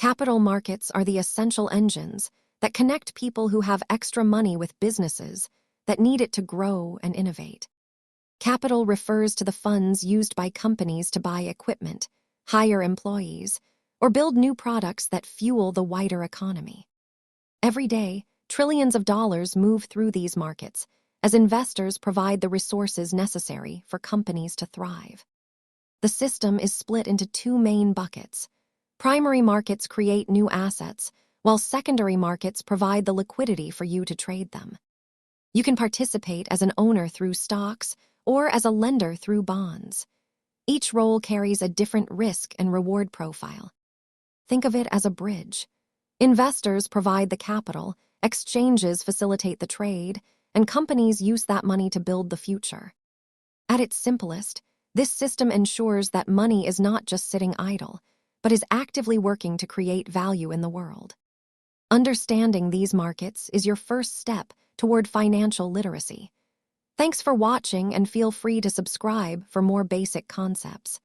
Capital markets are the essential engines that connect people who have extra money with businesses that need it to grow and innovate. Capital refers to the funds used by companies to buy equipment, hire employees, or build new products that fuel the wider economy. Every day, trillions of dollars move through these markets as investors provide the resources necessary for companies to thrive. The system is split into two main buckets. Primary markets create new assets, while secondary markets provide the liquidity for you to trade them. You can participate as an owner through stocks or as a lender through bonds. Each role carries a different risk and reward profile. Think of it as a bridge. Investors provide the capital, exchanges facilitate the trade, and companies use that money to build the future. At its simplest, this system ensures that money is not just sitting idle, but is actively working to create value in the world. Understanding these markets is your first step toward financial literacy. Thanks for watching, and feel free to subscribe for more basic concepts.